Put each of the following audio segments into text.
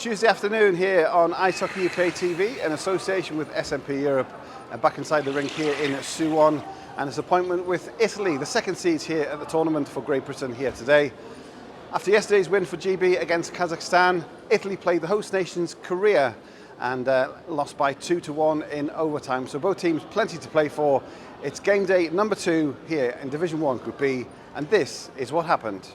Tuesday afternoon here on Ice Hockey UK TV in association with SMP Europe, back inside the rink here in Suwon, and his appointment with Italy, the second seeds here at the tournament for Great Britain here today. After yesterday's win for GB against Kazakhstan, Italy played the host nations Korea and lost by 2-1 in overtime. So both teams plenty to play for. It's game day number 2 here in Division 1 Group B, and this is what happened.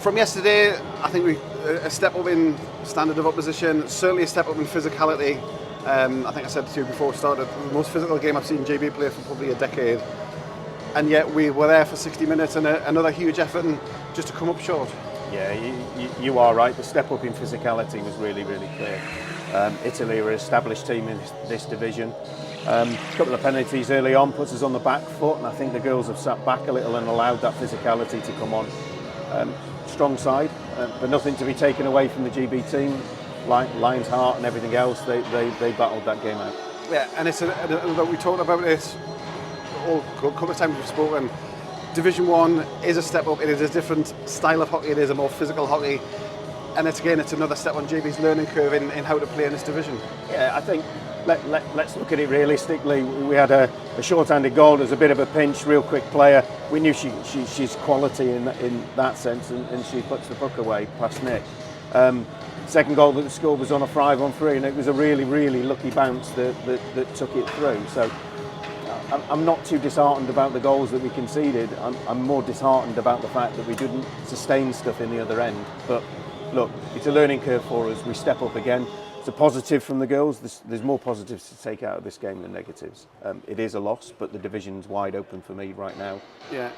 From yesterday, I think a step up in standard of opposition, certainly a step up in physicality. I think I said to you before we started, the most physical game I've seen GB play for probably a decade. And yet we were there for 60 minutes and another huge effort and just to come up short. Yeah, you are right. The step up in physicality was really, really clear. Italy are an established team in this division. A couple of penalties early on puts us on the back foot, and I think the girls have sat back a little and allowed that physicality to come on. Strong side, but nothing to be taken away from the GB team. Lions' heart and everything else, they battled that game out. Yeah, and we talked about this a couple of times we've spoken. Division 1 is a step up. It is a different style of hockey. It is a more physical hockey. And it's another step on JB's learning curve in how to play in this division. Yeah, I think let's look at it realistically. We had a short-handed goal. There's a bit of a pinch, real quick player. We knew she's quality in that sense, and she puts the puck away past Nick. Second goal that the score was on a 5-on-3, and it was a really, really lucky bounce that took it through. So I'm not too disheartened about the goals that we conceded. I'm more disheartened about the fact that we didn't sustain stuff in the other end. But look, it's a learning curve for us. We step up again. It's a positive from the girls. There's more positives to take out of this game than negatives. It is a loss, but the division's wide open for me right now. Yeah,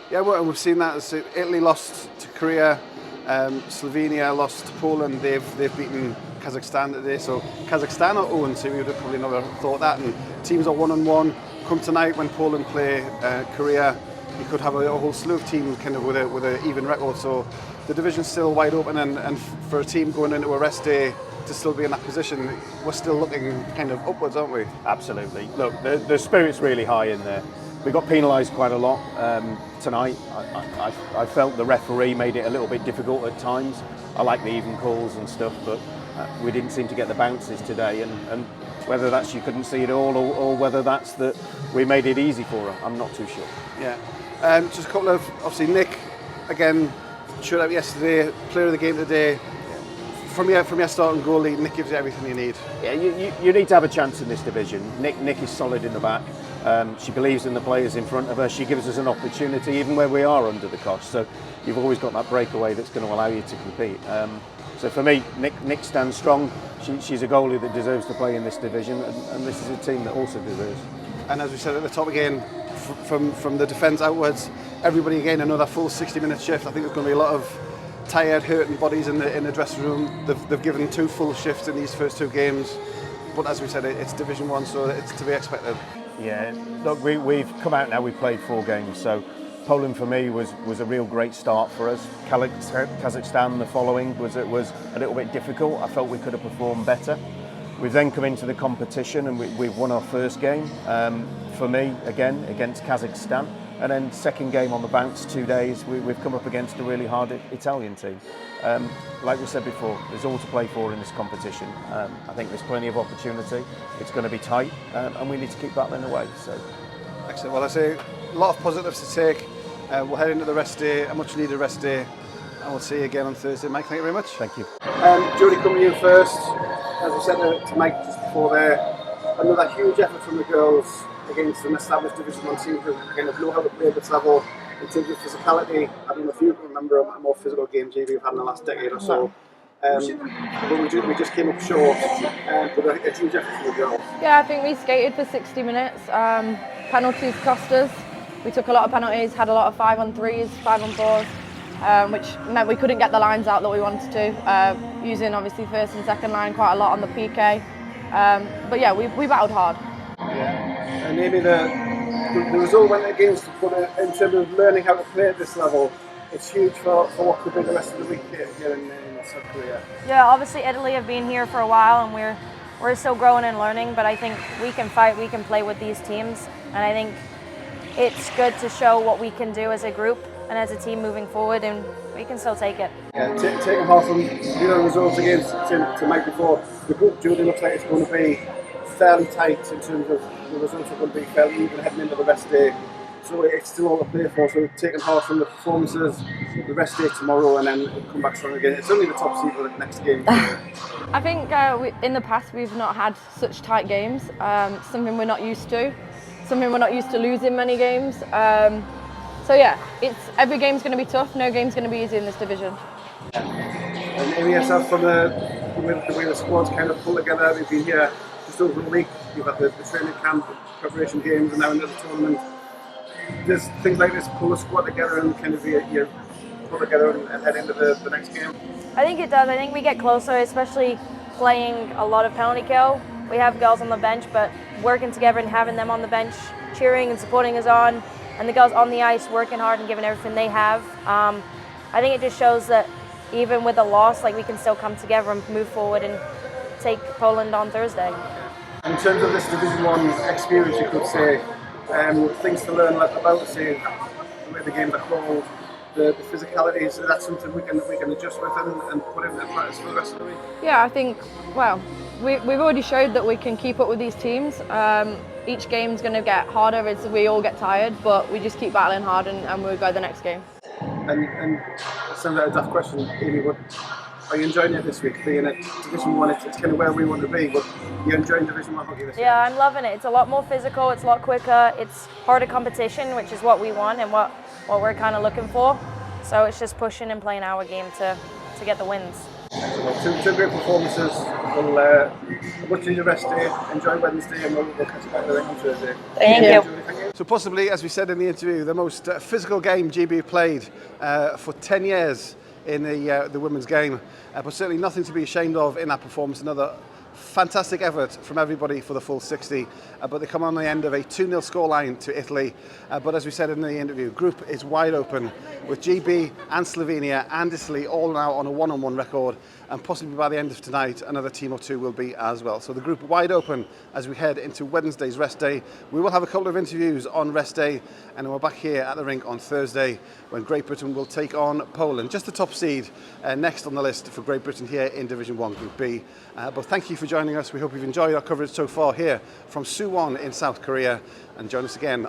well, and we've seen that. Italy lost to Korea, Slovenia lost to Poland. They've beaten Kazakhstan today. So Kazakhstan are 0-2. We would have probably never thought that. And teams are 1-1. Come tonight when Poland play Korea, you could have a whole slew of teams kind of with an even record. So the division's still wide open, and for a team going into a rest day to still be in that position, we're still looking kind of upwards, aren't we? Absolutely. Look, the spirit's really high in there. We got penalised quite a lot tonight. I felt the referee made it a little bit difficult at times. I like the even calls and stuff, but we didn't seem to get the bounces today. And whether that's you couldn't see it all, or whether that's that we made it easy for her, I'm not too sure. Yeah. Just a couple of, obviously Nick, again, showed up yesterday, player of the game today. From your starting goalie, Nick gives you everything you need. Yeah, you need to have a chance in this division. Nick is solid in the back. She believes in the players in front of her. She gives us an opportunity even where we are under the cosh. So you've always got that breakaway that's going to allow you to compete. So for me, Nick stands strong. She's a goalie that deserves to play in this division, and this is a team that also deserves. And as we said at the top again, from the defence outwards, everybody again another full 60-minute shift. I think there's going to be a lot of tired, hurting bodies in the dressing room. They've given 2 full shifts in these first 2 games, but as we said, it's Division 1, so it's to be expected. Yeah, look, we've come out now. We've played 4 games, so Poland for me was a real great start for us. Kazakhstan the following was a little bit difficult. I felt we could have performed better. We've then come into the competition and we've won our first game. For me, again, against Kazakhstan. And then second game on the bounce, 2 days, we've come up against a really hard Italian team. Like we said before, there's all to play for in this competition. I think there's plenty of opportunity. It's going to be tight, and we need to keep battling away. So, excellent. Well, I say a lot of positives to take. We'll head into the rest day, a much needed rest day, and we'll see you again on Thursday. Mike, thank you very much. Thank you. Jodie, coming to you first. As we said to Mike just before there, another huge effort from the girls against an established Division 1 team who kind of know how to play at this level in terms of physicality. I don't know if you can remember a more physical game JV we've had in the last decade or so. But we just came up short, but a huge effort from the girls. Yeah, I think we skated for 60 minutes. Penalties cost us. We took a lot of penalties, had a lot of 5-on-3s, 5-on-4s, which meant we couldn't get the lines out that we wanted to, using obviously first and second line quite a lot on the PK. But yeah, we battled hard. Yeah, and maybe the result went against, but in terms of learning how to play at this level, it's huge for what could be the rest of the week here in South Korea. Yeah, obviously Italy have been here for a while, and we're still growing and learning, but I think we can fight, we can play with these teams, and I think it's good to show what we can do as a group and as a team moving forward, and we can still take it. Yeah, taking half from results against to Mike before, the group, Jodie, looks like it's going to be fairly tight in terms of the results are going to be fairly even heading into the rest day. So it's still all to play for. So taking half from the performances, the rest day tomorrow, and then come back strong again. It's only the top seed for the next game. I think in the past we've not had such tight games. Something we're not used to. Something we're not used to losing many games. So So yeah, every game's going to be tough. No game's going to be easy in this division. And Aimee, yourself, from the way the squad's kind of pulled together, we've been here just over a week. You've had the training camp, preparation games, and now another tournament. Does things like this pull the squad together and kind of you pull together and head into the next game? I think it does. I think we get closer, especially playing a lot of penalty kill. We have girls on the bench, but working together and having them on the bench, cheering and supporting us on, and the girls on the ice working hard and giving everything they have. I think it just shows that even with a loss, like, we can still come together and move forward and take Poland on Thursday. In terms of this Division 1 experience, you could say, things to learn about, say, the way the games are called, the physicality, is that something we can adjust with and put into practice for the rest of the week? Yeah, I think, well, we've already showed that we can keep up with these teams. Each game's going to get harder as we all get tired, but we just keep battling hard and we'll go the next game. And it sounds like a tough question, Aimee, but are you enjoying it this week? Being at Division 1, it's kind of where we want to be, but you're enjoying Division 1 hockey this year? Yeah, I'm loving it. It's a lot more physical, it's a lot quicker, it's harder competition, which is what we want and what we're kind of looking for. So it's just pushing and playing our game to get the wins. Excellent. Two great performances. We'll watch you the rest day, enjoy Wednesday, and we'll catch you back there on Thursday. Thank you. So possibly, as we said in the interview, the most physical game GB played for 10 years in the women's game, but certainly nothing to be ashamed of in that performance. Another fantastic effort from everybody for the full 60, but they come on the end of a 2-0 scoreline to Italy. But as we said in the interview, group is wide open with GB and Slovenia and Italy all now on a 1-on-1 record, and possibly by the end of tonight another team or two will be as well. So the group wide open as we head into Wednesday's rest day. We will have a couple of interviews on rest day, and then we're back here at the rink on Thursday when Great Britain will take on Poland. Just the top seed next on the list for Great Britain here in Division 1 Group B. But thank you for joining us. We hope you've enjoyed our coverage so far here from Suwon in South Korea, and join us again